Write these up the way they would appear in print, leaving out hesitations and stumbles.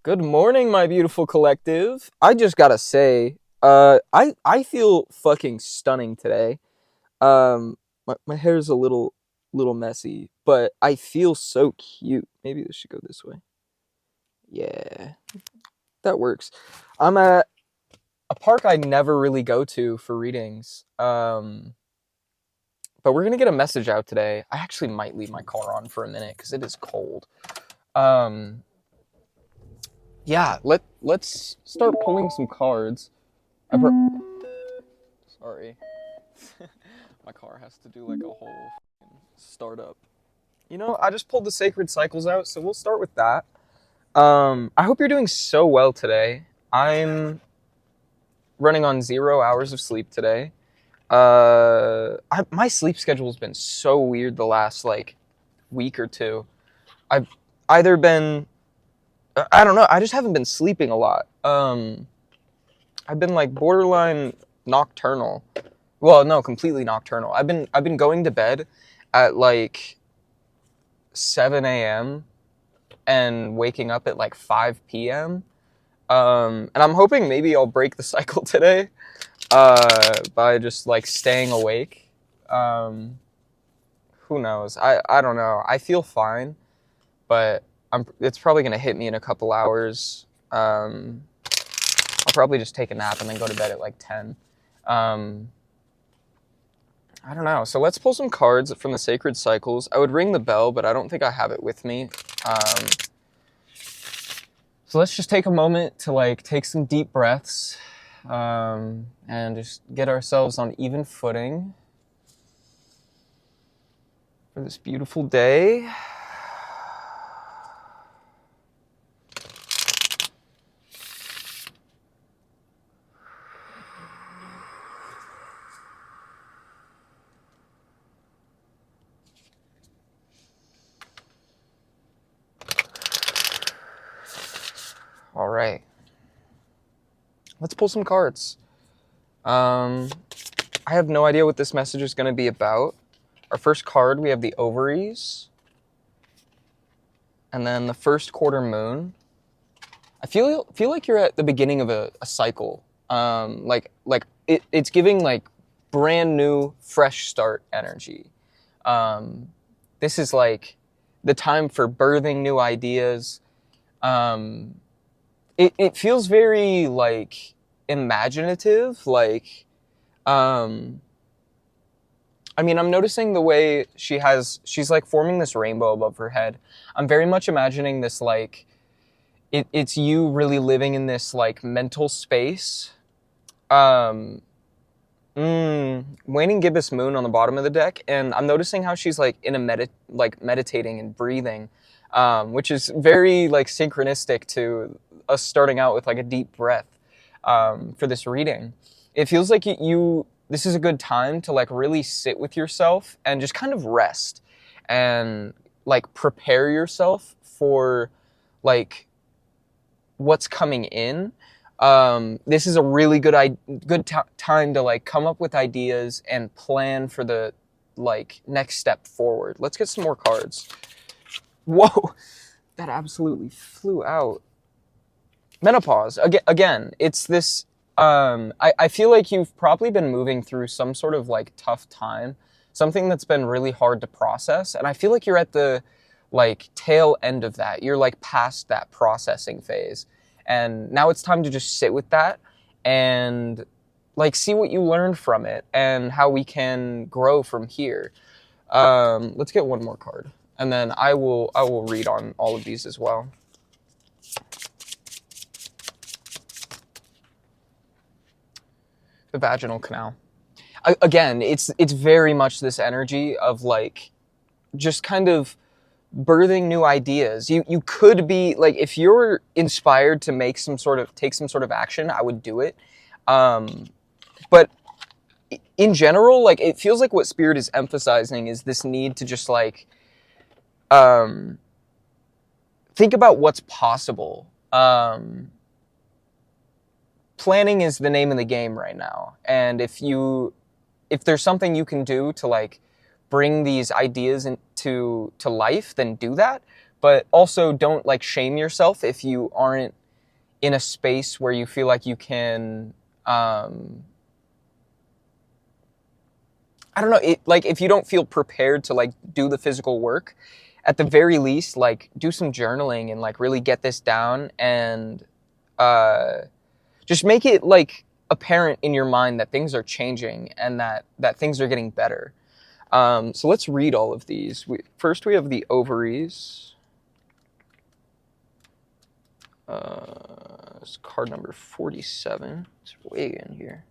Good morning, my beautiful collective. I just gotta say, I feel fucking stunning today. My hair's a little messy, but I feel so cute. Maybe this should go this way. Yeah, that works. I'm at a park I never really go to for readings. But we're gonna get a message out today. I actually might leave my car on for a minute because it is cold. Um, yeah, let's start pulling some cards. Sorry. My car has to do like a whole startup. I just pulled the sacred cycles out, so we'll start with that. I hope you're doing so well today. I'm running on 0 hours of sleep today. My sleep schedule's been so weird the last like week or two. I've either been, I don't know, I just haven't been sleeping a lot. I've been like borderline nocturnal. Well, no, completely nocturnal. I've been going to bed at like 7 a.m. and waking up at like 5 p.m. And I'm hoping maybe I'll break the cycle today by just like staying awake. Who knows? I don't know. I feel fine, but it's probably gonna hit me in a couple hours. I'll probably just take a nap and then go to bed at like 10. I don't know. So let's pull some cards from the Sacred Cycles. I would ring the bell, but I don't think I have it with me. So let's just take a moment to like take some deep breaths and just get ourselves on even footing for this beautiful day. All right, let's pull some cards. I have no idea what this message is going to be about. Our first card, we have the ovaries. And then the first quarter moon. I feel like you're at the beginning of a cycle. It's giving like brand new, fresh start energy. This is like the time for birthing new ideas. It feels very like imaginative. Like, I'm noticing the way she's like forming this rainbow above her head. I'm very much imagining this like, it's you really living in this like mental space. Waning gibbous moon on the bottom of the deck, and I'm noticing how she's like in a meditating and breathing, which is very like synchronistic to us starting out with like a deep breath for this reading. It feels like this is a good time to like really sit with yourself and just kind of rest and like prepare yourself for like what's coming in. This is a really good time to like come up with ideas and plan for the like next step forward. Let's get some more cards. Whoa, that absolutely flew out. Menopause. Again, it's this, I feel like you've probably been moving through some sort of like tough time, something that's been really hard to process. And I feel like you're at the like tail end of that. You're like past that processing phase. And now it's time to just sit with that and like see what you learned from it and how we can grow from here. Let's get one more card, and then I will read on all of these as well. The vaginal canal. Again, it's very much this energy of like just kind of birthing new ideas. You could be like, if you're inspired to take some sort of action, I would do it. But in general, like it feels like what Spirit is emphasizing is this need to just like think about what's possible. Planning is the name of the game right now, and if there's something you can do to like bring these ideas into life, then do that. but also don't like shame yourself if you aren't in a space where you feel like you can, I don't know, like if you don't feel prepared to like do the physical work, at the very least, like do some journaling and like really get this down, and just make it like apparent in your mind that things are changing and that things are getting better. So let's read all of these. First, we have the ovaries. It's card number 47. It's way in here.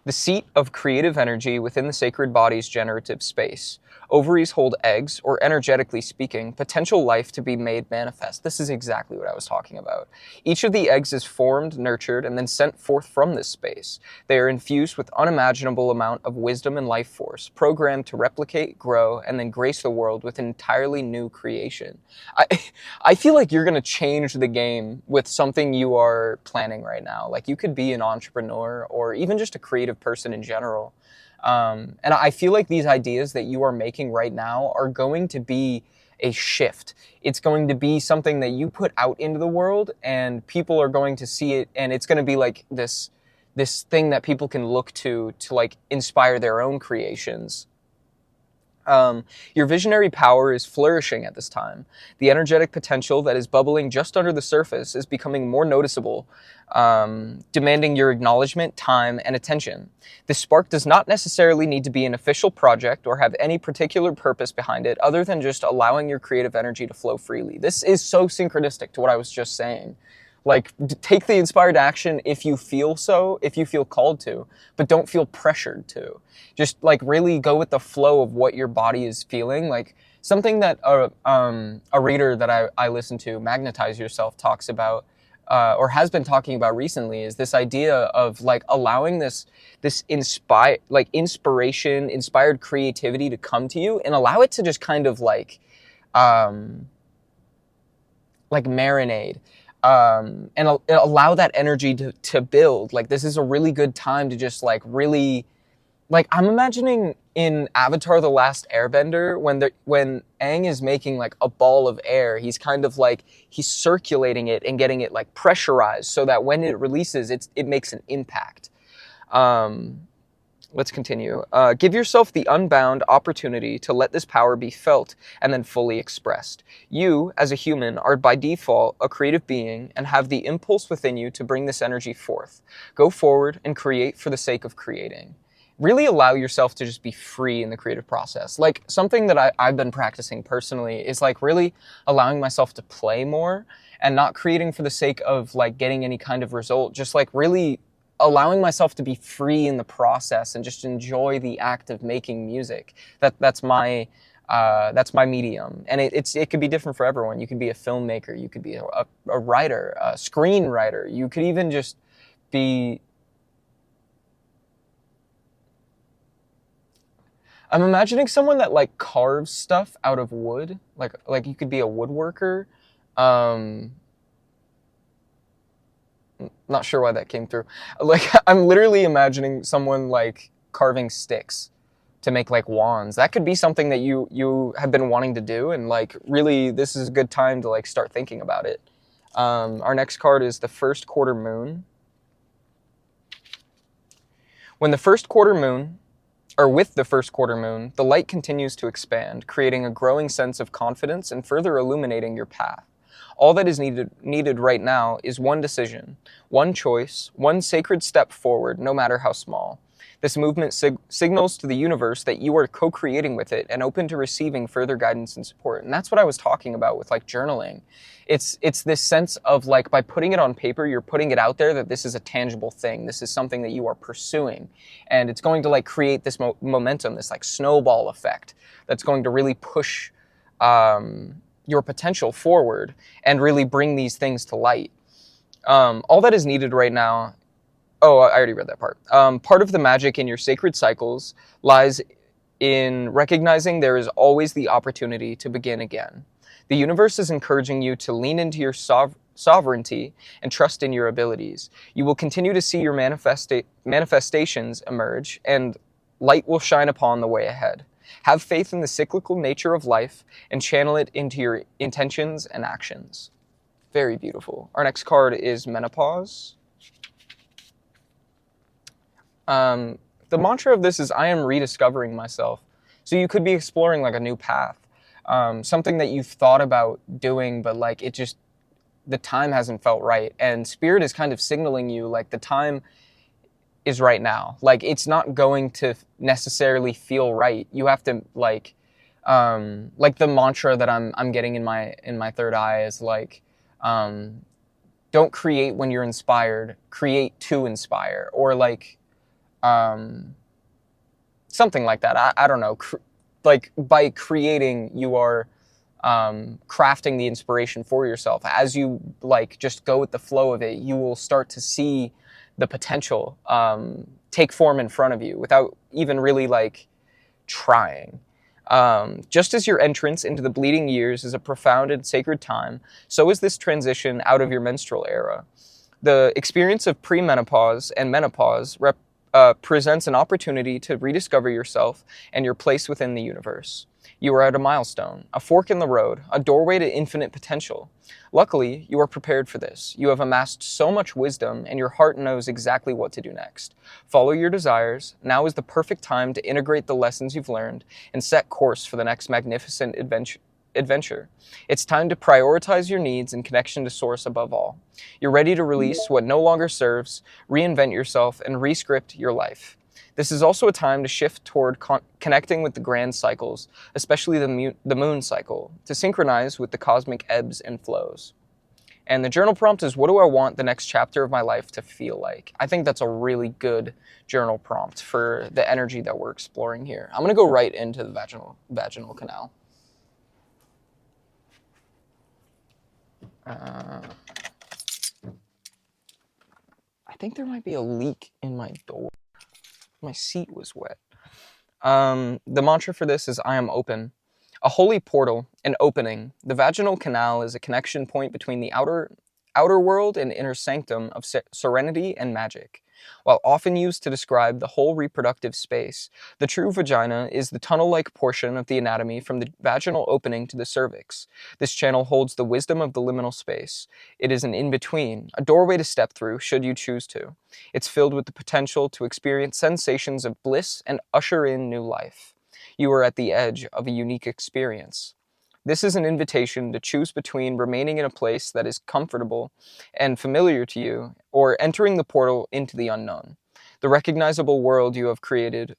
The seat of creative energy within the sacred body's generative space. Ovaries hold eggs, or energetically speaking, potential life to be made manifest. This is exactly what I was talking about. Each of the eggs is formed, nurtured, and then sent forth from this space. They are infused with unimaginable amount of wisdom and life force, programmed to replicate, grow, and then grace the world with an entirely new creation. I feel like you're going to change the game with something you are planning right now. Like you could be an entrepreneur or even just a creative person in general. And I feel like these ideas that you are making right now are going to be a shift. It's going to be something that you put out into the world and people are going to see it, and it's going to be like this thing that people can look to like inspire their own creations. Your visionary power is flourishing at this time. The energetic potential that is bubbling just under the surface is becoming more noticeable, demanding your acknowledgement, time, and attention. This spark does not necessarily need to be an official project or have any particular purpose behind it other than just allowing your creative energy to flow freely. This is so synchronistic to what I was just saying. Like, take the inspired action if you feel called to, but don't feel pressured to. Just like really go with the flow of what your body is feeling. Like something that a reader that I listen to, Magnetize Yourself, talks about, or has been talking about recently, is this idea of like allowing this inspiration, inspired creativity to come to you and allow it to just kind of like marinate. And allow that energy to build. Like this is a really good time to just like really, like I'm imagining in Avatar: The Last Airbender when Aang is making like a ball of air, he's kind of like he's circulating it and getting it like pressurized so that when it releases, it makes an impact. Let's continue. Give yourself the unbound opportunity to let this power be felt and then fully expressed. You, as a human, are by default a creative being and have the impulse within you to bring this energy forth. Go forward and create for the sake of creating. Really allow yourself to just be free in the creative process. Like something that I've been practicing personally is like really allowing myself to play more and not creating for the sake of like getting any kind of result. Just like really allowing myself to be free in the process and just enjoy the act of making music. That's my medium, and it could be different for everyone. You could be a filmmaker, you could be a writer, a screenwriter. You could even just be. I'm imagining someone that like carves stuff out of wood, like you could be a woodworker. Not sure why that came through. Like, I'm literally imagining someone like carving sticks to make like wands. That could be something that you have been wanting to do, and like really this is a good time to like start thinking about it. Our next card is the first quarter moon. With the first quarter moon, the light continues to expand, creating a growing sense of confidence and further illuminating your path. All that is needed right now is one decision, one choice, one sacred step forward, no matter how small. This movement signals to the universe that you are co-creating with it and open to receiving further guidance and support. And that's what I was talking about with like journaling. It's this sense of like by putting it on paper, you're putting it out there that this is a tangible thing. This is something that you are pursuing. And it's going to like create this momentum, this like snowball effect that's going to really push your potential forward and really bring these things to light. All that is needed right now. Oh, I already read that part. Part of the magic in your sacred cycles lies in recognizing there is always the opportunity to begin again. The universe is encouraging you to lean into your sovereignty and trust in your abilities. You will continue to see your manifestations emerge, and light will shine upon the way ahead. Have faith in the cyclical nature of life and channel it into your intentions and actions. Very beautiful. Our next card is Menopause. The mantra of this is, I am rediscovering myself. So you could be exploring like a new path, something that you've thought about doing, but like it just, the time hasn't felt right. And Spirit is kind of signaling you like the time is right now. Like it's not going to necessarily feel right. You have to like the mantra that I'm getting in my third eye is like, don't create when you're inspired, create to inspire, or like, something like that. I don't know. Like by creating, you are crafting the inspiration for yourself. As you like just go with the flow of it, you will start to see the potential take form in front of you without even really like trying. Just as your entrance into the bleeding years is a profound and sacred time, so is this transition out of your menstrual era. The experience of premenopause and menopause presents an opportunity to rediscover yourself and your place within the universe. You are at a milestone, a fork in the road, a doorway to infinite potential. Luckily, you are prepared for this. You have amassed so much wisdom, and your heart knows exactly what to do next. Follow your desires. Now is the perfect time to integrate the lessons you've learned and set course for the next magnificent adventure. It's time to prioritize your needs and connection to Source above all. You're ready to release what no longer serves, reinvent yourself, and rescript your life. This is also a time to shift toward connecting with the grand cycles, especially the moon cycle, to synchronize with the cosmic ebbs and flows. And the journal prompt is, what do I want the next chapter of my life to feel like? I think that's a really good journal prompt for the energy that we're exploring here. I'm going to go right into the vaginal canal. I think there might be a leak in my door. My seat was wet. The mantra for this is, I am open. A holy portal, an opening. The vaginal canal is a connection point between the outer world and inner sanctum of serenity and magic. While often used to describe the whole reproductive space, the true vagina is the tunnel-like portion of the anatomy from the vaginal opening to the cervix. This channel holds the wisdom of the liminal space. It is an in-between, a doorway to step through should you choose to. It's filled with the potential to experience sensations of bliss and usher in new life. You are at the edge of a unique experience. This is an invitation to choose between remaining in a place that is comfortable and familiar to you, or entering the portal into the unknown. The recognizable world you have created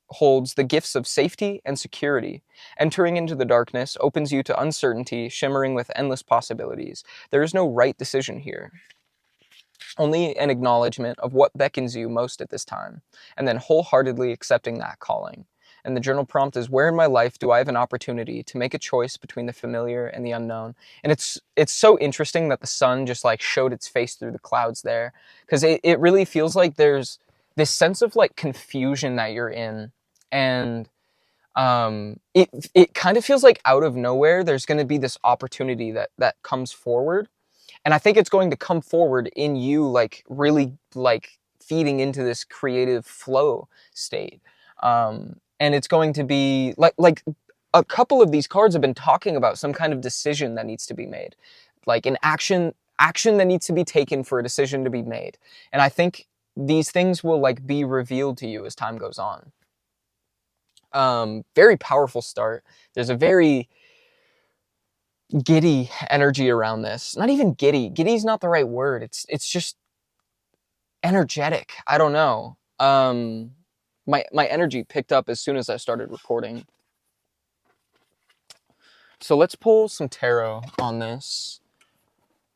holds the gifts of safety and security. Entering into the darkness opens you to uncertainty, shimmering with endless possibilities. There is no right decision here. Only an acknowledgement of what beckons you most at this time, and then wholeheartedly accepting that calling. And the journal prompt is, where in my life do I have an opportunity to make a choice between the familiar and the unknown? And it's so interesting that the sun just like showed its face through the clouds there, because it really feels like there's this sense of like confusion that you're in, and it kind of feels like out of nowhere there's going to be this opportunity that comes forward, and I think it's going to come forward in you like really like feeding into this creative flow state. And it's going to be like a couple of these cards have been talking about some kind of decision that needs to be made, like an action that needs to be taken for a decision to be made. And I think these things will like be revealed to you as time goes on. Very powerful start. There's a very giddy energy around this. Not even giddy. Giddy's not the right word. It's just energetic. I don't know. My energy picked up as soon as I started recording. So let's pull some tarot on this.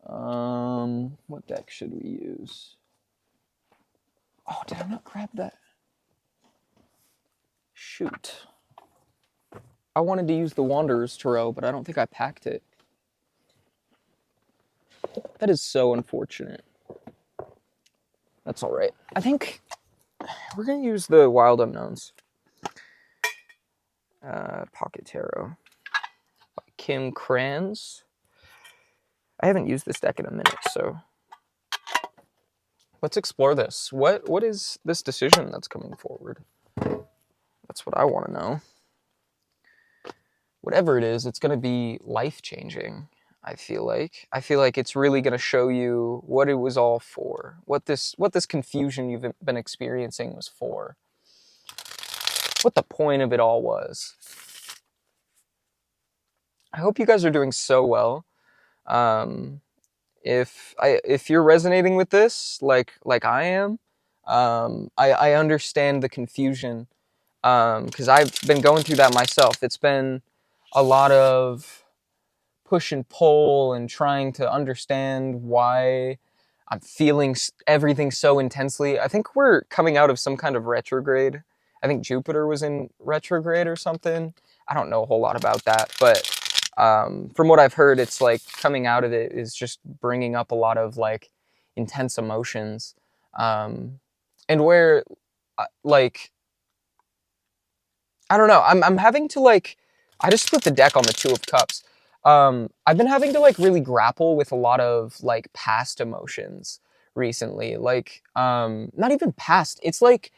What deck should we use? Oh, did I not grab that? Shoot. I wanted to use the Wanderer's Tarot, but I don't think I packed it. That is so unfortunate. That's all right. I think we're going to use the Wild Unknowns. Pocket Tarot. By Kim Kranz. I haven't used this deck in a minute, so let's explore this. What is this decision that's coming forward? That's what I want to know. whatever it is, it's going to be life-changing. I feel like it's really going to show you what it was all for, what this confusion you've been experiencing was for, what the point of it all was. I hope you guys are doing so well. If you're resonating with this like I am, I understand the confusion, because I've been going through that myself. It's been a lot of push and pull and trying to understand why I'm feeling everything so intensely. I think we're coming out of some kind of retrograde. I think Jupiter was in retrograde or something. I don't know a whole lot about that, but from what I've heard, it's like coming out of it is just bringing up a lot of like intense emotions, and where like I don't know. I'm having to like, I just split the deck on the Two of Cups. I've been having to like really grapple with a lot of like past emotions recently. Like, not even past. It's like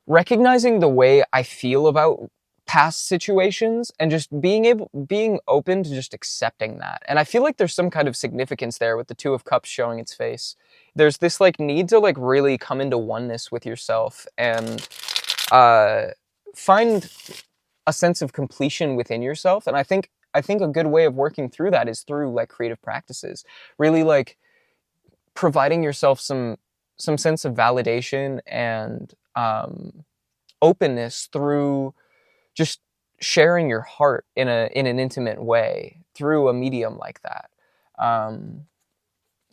recognizing the way I feel about past situations and just being open to just accepting that. And I feel like there's some kind of significance there with the Two of Cups showing its face. There's this like need to like really come into oneness with yourself and find a sense of completion within yourself. And I think a good way of working through that is through like creative practices, really like providing yourself some sense of validation and openness through just sharing your heart in an intimate way through a medium like that.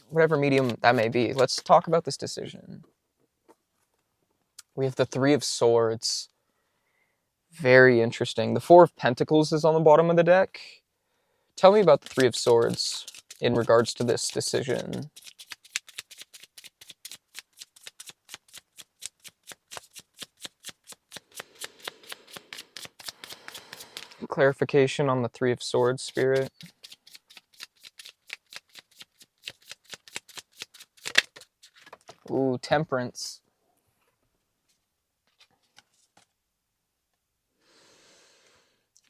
Whatever medium that may be. Let's talk about this decision. We have the Three of Swords. Very interesting. The Four of Pentacles is on the bottom of the deck. Tell me about the Three of Swords in regards to this decision. Clarification on the Three of Swords, Spirit. Ooh, Temperance.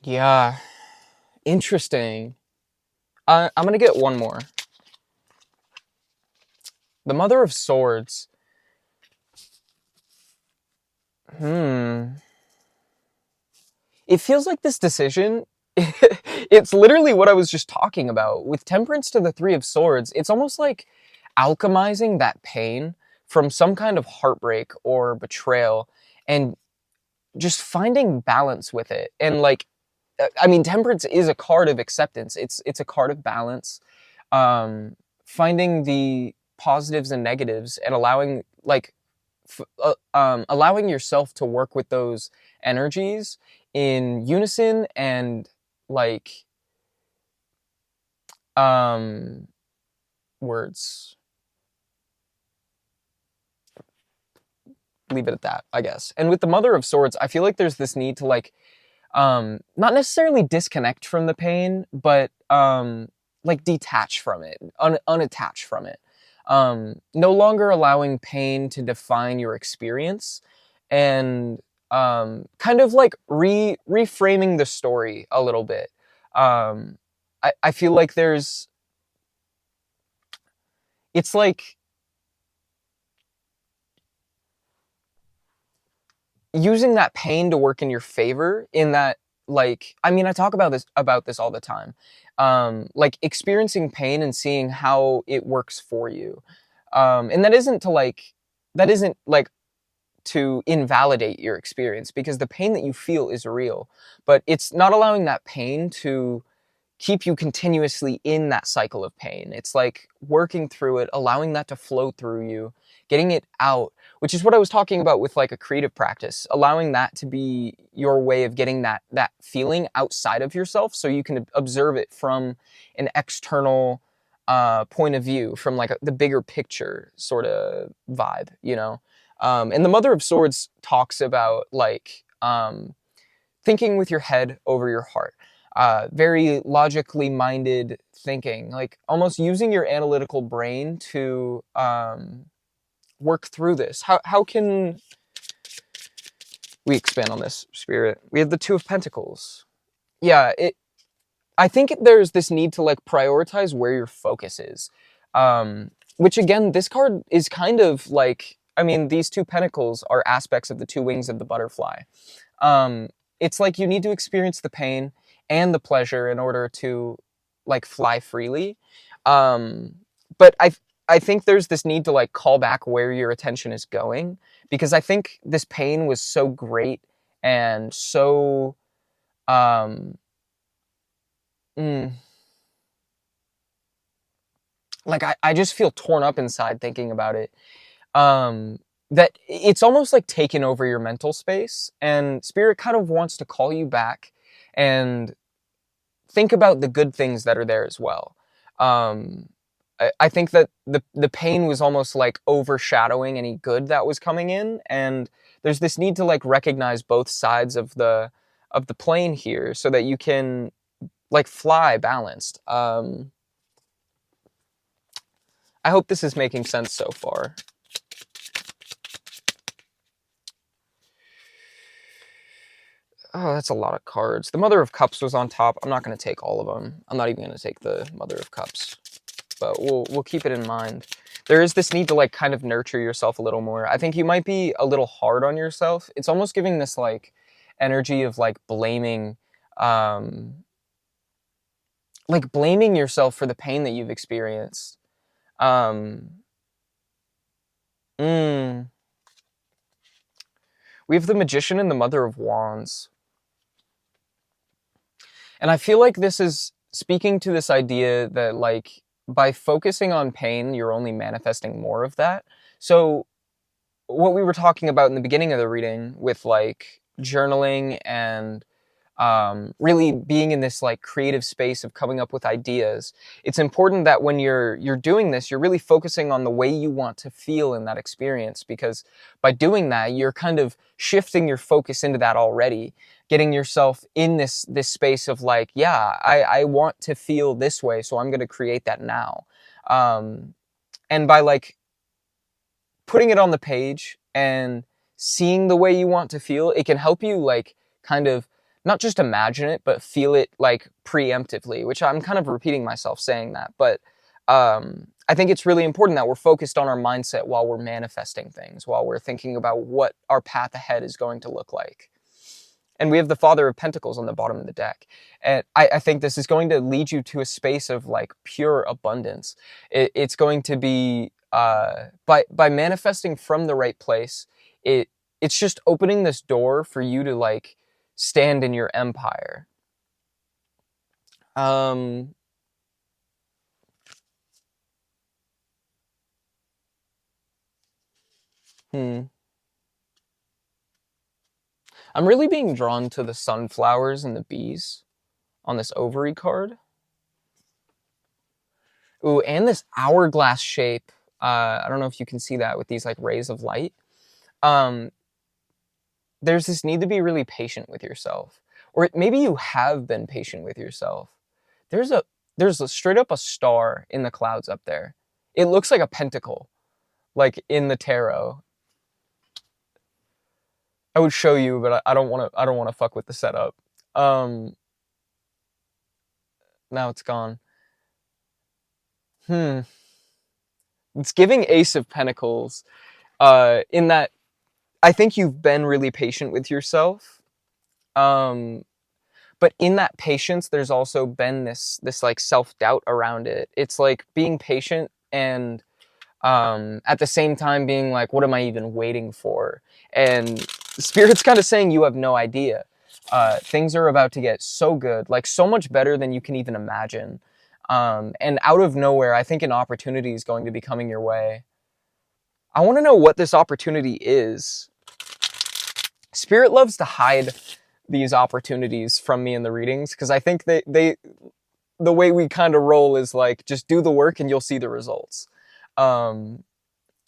Yeah, interesting. I'm gonna get one more. The Mother of Swords. It feels like this decision, it's literally what I was just talking about. With Temperance to the Three of Swords, it's almost like alchemizing that pain from some kind of heartbreak or betrayal and just finding balance with it. And like, I mean, Temperance is a card of acceptance. It's a card of balance. Finding the positives and negatives and allowing like allowing yourself to work with those energies in unison and like words. Leave it at that, I guess. And with the Mother of Swords, I feel like there's this need to like not necessarily disconnect from the pain, but like detach from it, unattach from it. No longer allowing pain to define your experience, and kind of like reframing the story a little bit. I feel like it's like using that pain to work in your favor, in that, like, I mean, I talk about this all the time. Like experiencing pain and seeing how it works for you. And that isn't to invalidate your experience, because the pain that you feel is real, but it's not allowing that pain to keep you continuously in that cycle of pain. It's like working through it, allowing that to flow through you, getting it out, which is what I was talking about with like a creative practice, allowing that to be your way of getting that feeling outside of yourself, so you can observe it from an external point of view, from like the bigger picture sort of vibe, you know? And the Mother of Swords talks about like thinking with your head over your heart. Very logically minded thinking, like almost using your analytical brain to work through this. How can we expand on this, Spirit? We have the Two of Pentacles. Yeah, I think there's this need to like prioritize where your focus is. Which again, this card is kind of like, I mean, these two pentacles are aspects of the two wings of the butterfly. It's like you need to experience the pain and the pleasure in order to like fly freely. But I think there's this need to like call back where your attention is going, because I think this pain was so great and so mm, like I just feel torn up inside thinking about it. That it's almost like taken over your mental space, and Spirit kind of wants to call you back and think about the good things that are there as well. I think that the pain was almost like overshadowing any good that was coming in, and there's this need to like recognize both sides of the plane here so that you can like fly balanced. I hope this is making sense so far. Oh, that's a lot of cards. The Mother of Cups was on top. I'm not going to take all of them. I'm not even going to take the Mother of Cups, but we'll keep it in mind. There is this need to like kind of nurture yourself a little more. I think you might be a little hard on yourself. It's almost giving this like energy of like blaming yourself for the pain that you've experienced. We have the Magician and the Mother of Wands. And I feel like this is speaking to this idea that like by focusing on pain, you're only manifesting more of that. So what we were talking about in the beginning of the reading with like journaling and really being in this like creative space of coming up with ideas, it's important that when you're doing this, you're really focusing on the way you want to feel in that experience, because by doing that, you're kind of shifting your focus into that already, getting yourself in this space of like, yeah, I want to feel this way, so I'm going to create that now. And by like putting it on the page and seeing the way you want to feel, it can help you like kind of not just imagine it, but feel it like preemptively, which I'm kind of repeating myself saying that. But I think it's really important that we're focused on our mindset while we're manifesting things, while we're thinking about what our path ahead is going to look like. And we have the Father of Pentacles on the bottom of the deck. And I think this is going to lead you to a space of like pure abundance. It's going to be, by manifesting from the right place, it's just opening this door for you to like stand in your empire. I'm really being drawn to the sunflowers and the bees on this ovary card. Ooh, and this hourglass shape. I don't know if you can see that with these like rays of light. There's this need to be really patient with yourself. Or maybe you have been patient with yourself. There's a straight up a star in the clouds up there. It looks like a pentacle, like in the tarot. I would show you, but I don't want to fuck with the setup. Now it's gone. It's giving Ace of Pentacles, in that I think you've been really patient with yourself. But in that patience, there's also been this like self-doubt around it. It's like being patient and at the same time being like, what am I even waiting for? And Spirit's kind of saying you have no idea. Things are about to get so good, like so much better than you can even imagine. And out of nowhere, I think an opportunity is going to be coming your way. I want to know what this opportunity is. Spirit loves to hide these opportunities from me in the readings, because I think the way we kind of roll is like, just do the work and you'll see the results.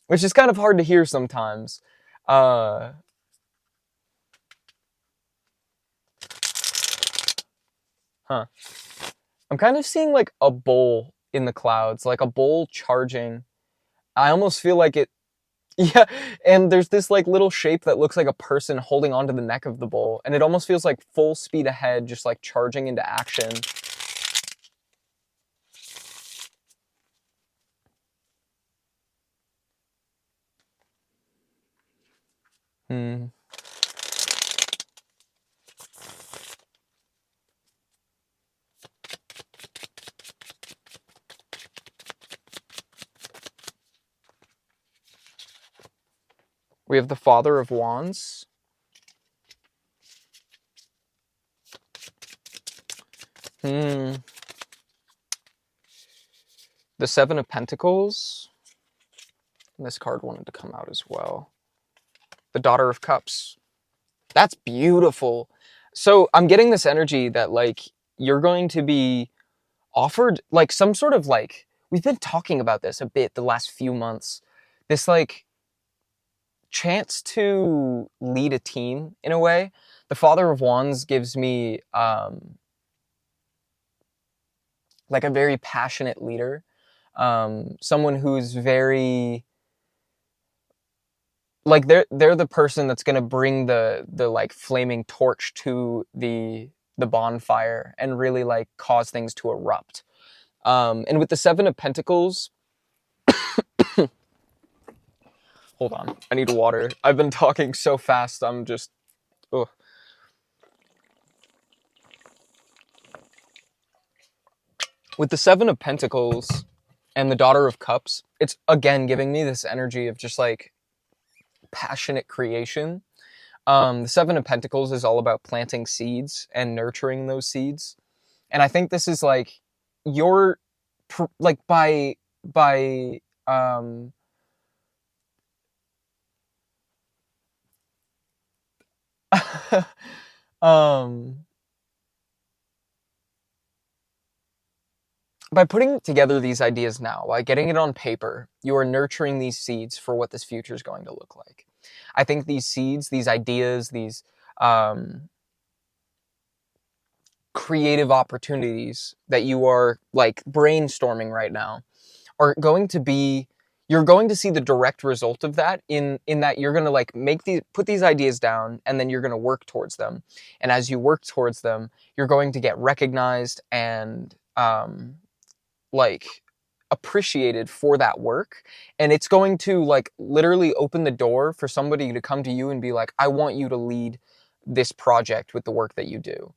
Which is kind of hard to hear sometimes. I'm kind of seeing like a bowl in the clouds, like a bowl charging. I almost feel like it, yeah, and there's this like little shape that looks like a person holding onto the neck of the bowl, and it almost feels like full speed ahead, just like charging into action. Hmm. We have the Father of Wands. Hmm. The Seven of Pentacles. And this card wanted to come out as well. The Daughter of Cups. That's beautiful. So I'm getting this energy that like you're going to be offered like some sort of like, we've been talking about this a bit the last few months. This like chance to lead a team in a way. The Father of Wands gives me like a very passionate leader, someone who's very like they're the person that's gonna bring the like flaming torch to the bonfire and really like cause things to erupt. And with the Seven of Pentacles, hold on, I need water. I've been talking so fast. I'm just, ugh. With the Seven of Pentacles and the Daughter of Cups, it's again giving me this energy of just like passionate creation. The Seven of Pentacles is all about planting seeds and nurturing those seeds. And I think this is like your like by um by putting together these ideas now, by getting it on paper, you are nurturing these seeds for what this future is going to look like. I think these seeds, these ideas, these creative opportunities that you are like brainstorming right now are going to be, you're going to see the direct result of that in that you're going to like make these, put these ideas down, and then you're going to work towards them. And as you work towards them, you're going to get recognized and like appreciated for that work. And it's going to like literally open the door for somebody to come to you and be like, I want you to lead this project with the work that you do.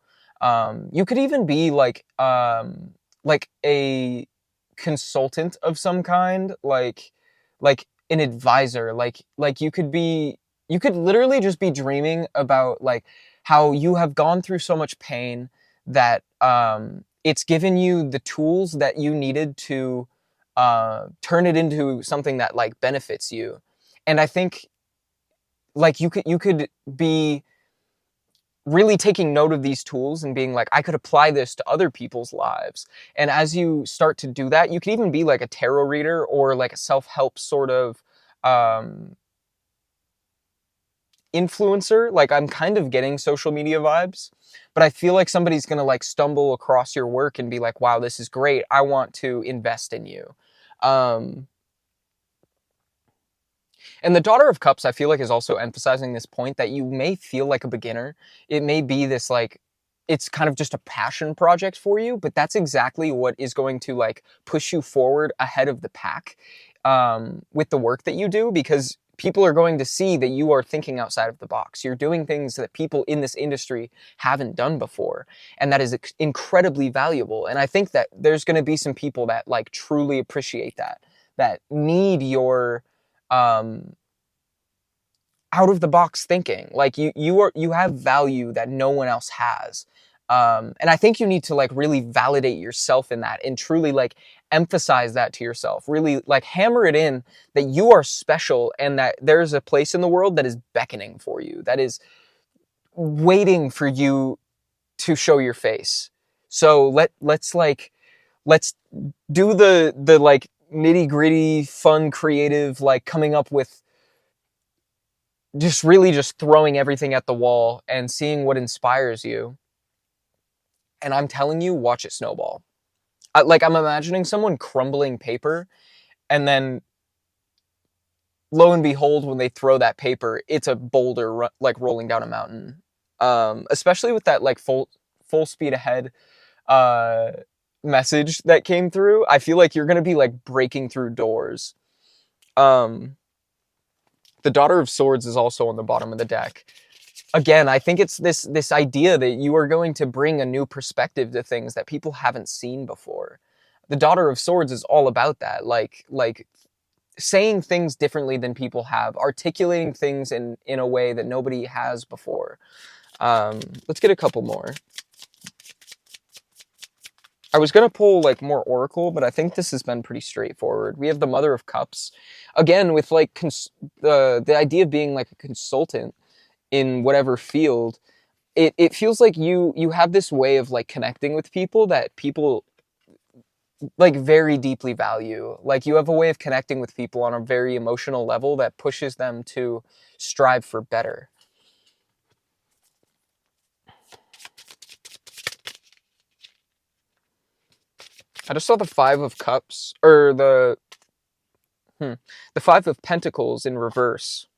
You could even be like a consultant of some kind, like an advisor, like you could be, you could literally just be dreaming about like how you have gone through so much pain that it's given you the tools that you needed to turn it into something that like benefits you. And I think like you could be really taking note of these tools and being like, I could apply this to other people's lives. And as you start to do that, you could even be like a tarot reader or like a self-help sort of um, influencer. Like I'm kind of getting social media vibes, but I feel like somebody's gonna like stumble across your work and be like, wow, this is great. I want to invest in you. Um, And the Daughter of Cups, I feel like, is also emphasizing this point that you may feel like a beginner. It may be this like, it's kind of just a passion project for you, but that's exactly what is going to like push you forward ahead of the pack with the work that you do, because people are going to see that you are thinking outside of the box. You're doing things that people in this industry haven't done before, and that is incredibly valuable. And I think that there's going to be some people that like truly appreciate that, that need your um, out of the box thinking. Like you have value that no one else has. And I think you need to like really validate yourself in that and truly like emphasize that to yourself. Really like hammer it in that you are special and that there's a place in the world that is beckoning for you, that is waiting for you to show your face. So let's do the like nitty gritty, fun, creative, like coming up with just really just throwing everything at the wall and seeing what inspires you. And I'm telling you, watch it snowball. Like I'm imagining someone crumbling paper, and then lo and behold, when they throw that paper, it's a boulder like rolling down a mountain. Especially with that like full speed ahead uh, message that came through, I feel like you're gonna be like breaking through doors. Um, The Daughter of Swords is also on the bottom of the deck. Again, I think it's this idea that you are going to bring a new perspective to things that people haven't seen before. The Daughter of Swords is all about that, like saying things differently than people have, articulating things in a way that nobody has before. Let's get a couple more. I was going to pull like more Oracle, but I think this has been pretty straightforward. We have the Mother of Cups. Again, with like the idea of being like a consultant in whatever field, it feels like you have this way of like connecting with people that people like very deeply value. Like you have a way of connecting with people on a very emotional level that pushes them to strive for better. I just saw the Five of Cups, or the Five of Pentacles in reverse.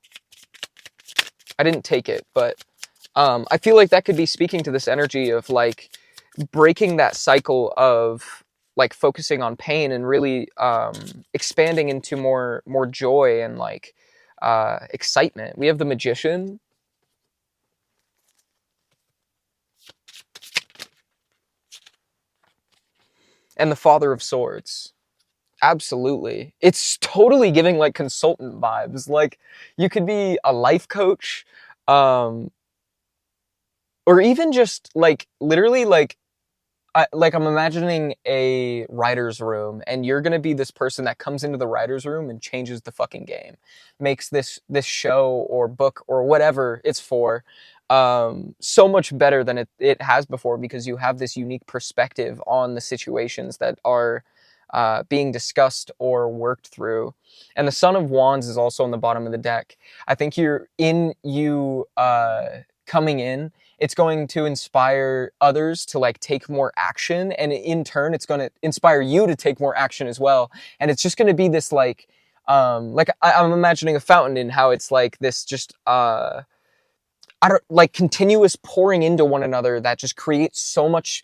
I didn't take it, but I feel like that could be speaking to this energy of like breaking that cycle of like focusing on pain and really expanding into more joy and like excitement. We have the Magician. And the Father of Swords. Absolutely. It's totally giving like consultant vibes. Like you could be a life coach, or even just like literally like I'm imagining a writer's room, and you're gonna be this person that comes into the writer's room and changes the fucking game, makes this show or book or whatever it's for so much better than it has before, because you have this unique perspective on the situations that are being discussed or worked through. And the Son of Wands is also on the bottom of the deck. I think coming in, it's going to inspire others to like take more action, and in turn it's going to inspire you to take more action as well. And it's just going to be this like I'm imagining a fountain, and how it's like this just like continuous pouring into one another that just creates so much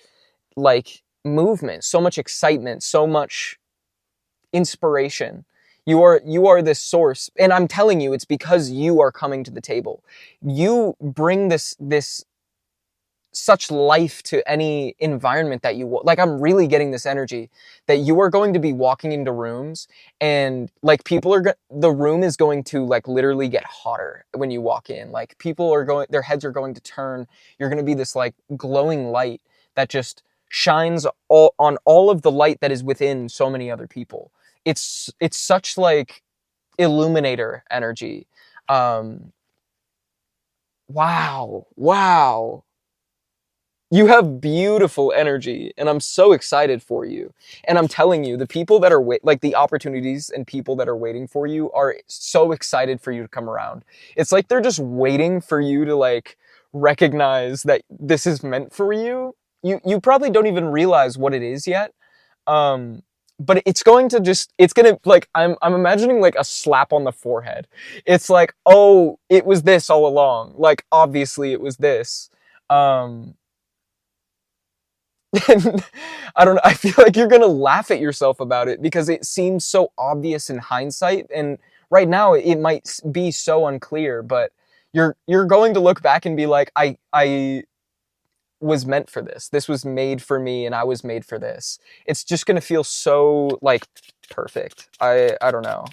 like movement, so much excitement, so much inspiration. You are this source, and I'm telling you, it's because you are coming to the table. You bring this such life to any environment that you like. I'm really getting this energy that you are going to be walking into rooms, and like the room is going to like literally get hotter when you walk in. Like people are their heads are going to turn. You're going to be this like glowing light that just shines on all of the light that is within so many other people. It's such like illuminator energy. Wow. You have beautiful energy, and I'm so excited for you. And I'm telling you, the people that are like the opportunities and people that are waiting for you are so excited for you to come around. It's like they're just waiting for you to like recognize that this is meant for you. You probably don't even realize what it is yet. But it's going to like, I'm imagining like a slap on the forehead. It's like, oh, it was this all along. Like, obviously it was this. And I don't know, I feel like you're gonna laugh at yourself about it because it seems so obvious in hindsight, and right now it might be so unclear, but you're going to look back and be like, I was meant for this. This was made for me, and I was made for this. It's just gonna feel so like perfect. I don't know.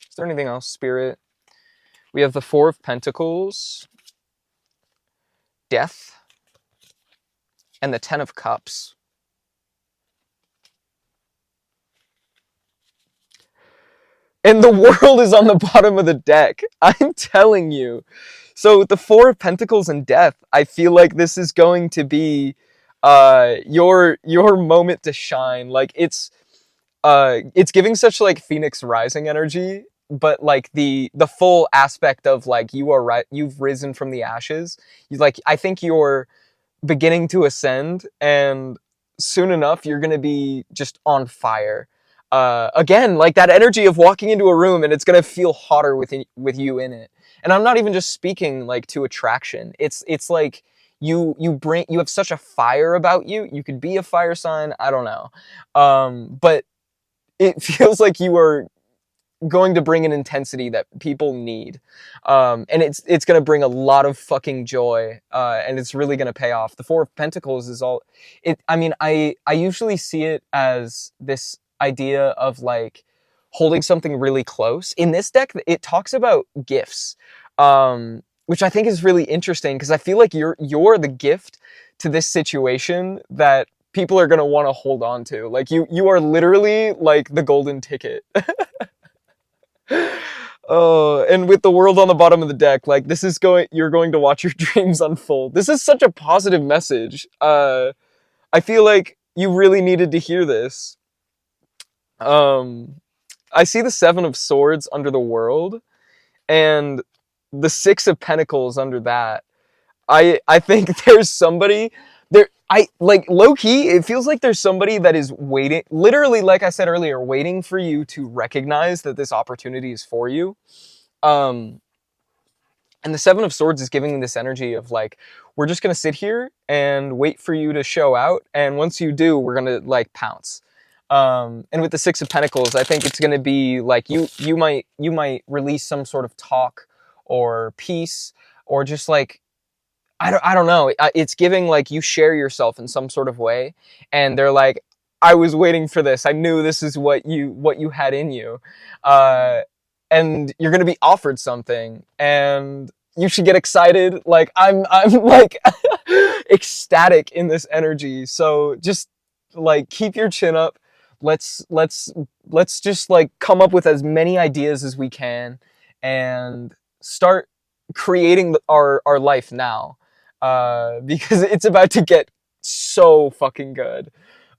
Is there anything else, Spirit? We have the Four of Pentacles, Death, and the Ten of Cups. And the World is on the bottom of the deck. I'm telling you. So the Four of Pentacles and Death, I feel like this is going to be your moment to shine. Like it's giving such like Phoenix Rising energy, but like the full aspect of like you are right, you've risen from the ashes. I think you're beginning to ascend, and soon enough you're gonna be just on fire. Again, like that energy of walking into a room and it's gonna feel hotter with you in it. And I'm not even just speaking like to attraction. It's like you have such a fire about you. You could be a fire sign. I don't know, but it feels like you are going to bring an intensity that people need, and it's going to bring a lot of fucking joy, and it's really going to pay off. The Four of Pentacles is all it. I mean, I usually see it as this idea of like holding something really close. In this deck, it talks about gifts, which I think is really interesting because I feel like you're the gift to this situation that people are going to want to hold on to. Like you are literally like the golden ticket. Oh, and with the world on the bottom of the deck, like you're going to watch your dreams unfold. This is such a positive message. I feel like you really needed to hear this. Um, I see the Seven of Swords under the world, and the Six of Pentacles under that. I think there's somebody there. I like low key. It feels like there's somebody that is waiting, literally, like I said earlier, waiting for you to recognize that this opportunity is for you. And the Seven of Swords is giving me this energy of like, we're just gonna sit here and wait for you to show out, and once you do, we're gonna like pounce. And with the Six of Pentacles, I think it's gonna be like you might release some sort of talk or piece or just like I don't know. It's giving like you share yourself in some sort of way, and they're like, I was waiting for this. I knew this is what you had in you, and you're gonna be offered something, and you should get excited. Like I'm like ecstatic in this energy. So just like keep your chin up. Let's just like come up with as many ideas as we can, and start creating our life now, because it's about to get so fucking good.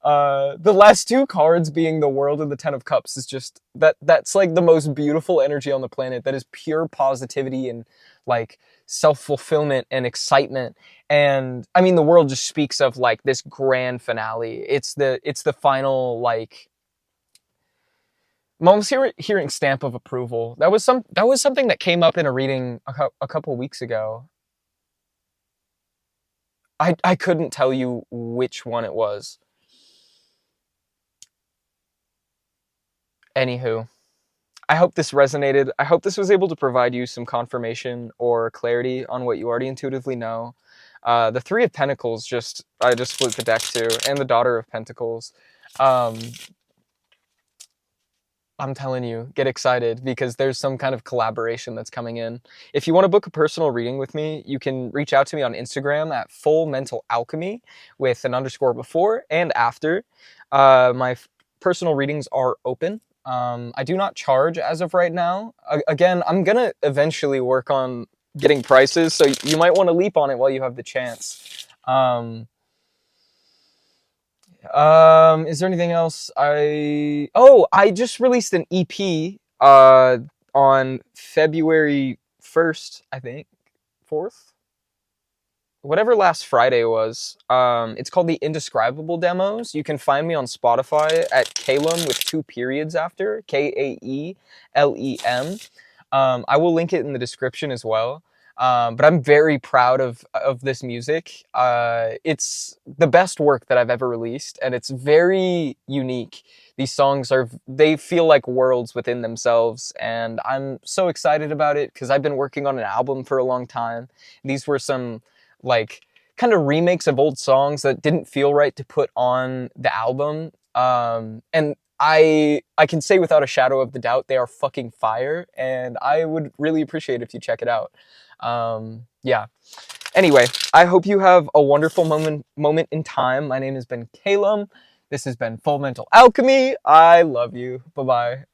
The last two cards being the World and the Ten of Cups is just that's like the most beautiful energy on the planet. That is pure positivity and like self-fulfillment and excitement. And I mean, the World just speaks of like this grand finale. It's the final like. I'm almost hearing stamp of approval. That was something that came up in a reading a couple weeks ago. I couldn't tell you which one it was. Anywho, I hope this resonated. I hope this was able to provide you some confirmation or clarity on what you already intuitively know. The Three of Pentacles, I just split the deck to, and the Daughter of Pentacles. I'm telling you, get excited because there's some kind of collaboration that's coming in. If you want to book a personal reading with me, you can reach out to me on Instagram at Full Mental Alchemy with an underscore before and after. My personal readings are open. I do not charge as of right now. Again, I'm going to eventually work on getting prices, so you might want to leap on it while you have the chance. Is there anything else? I just released an EP on February 1st, I think. 4th? Whatever last Friday was. It's called the Indescribable Demos. You can find me on Spotify at Kaelem with 2 periods after, Kaelem. I will link it in the description as well. But I'm very proud of this music. It's the best work that I've ever released, and it's very unique. These songs they feel like worlds within themselves, and I'm so excited about it because I've been working on an album for a long time. These were some like kind of remakes of old songs that didn't feel right to put on the album. And I can say without a shadow of the doubt, they are fucking fire, and I would really appreciate if you check it out. Yeah. Anyway, I hope you have a wonderful moment in time. My name has been Kaelem. This has been Full Mental Alchemy. I love you. Bye-bye.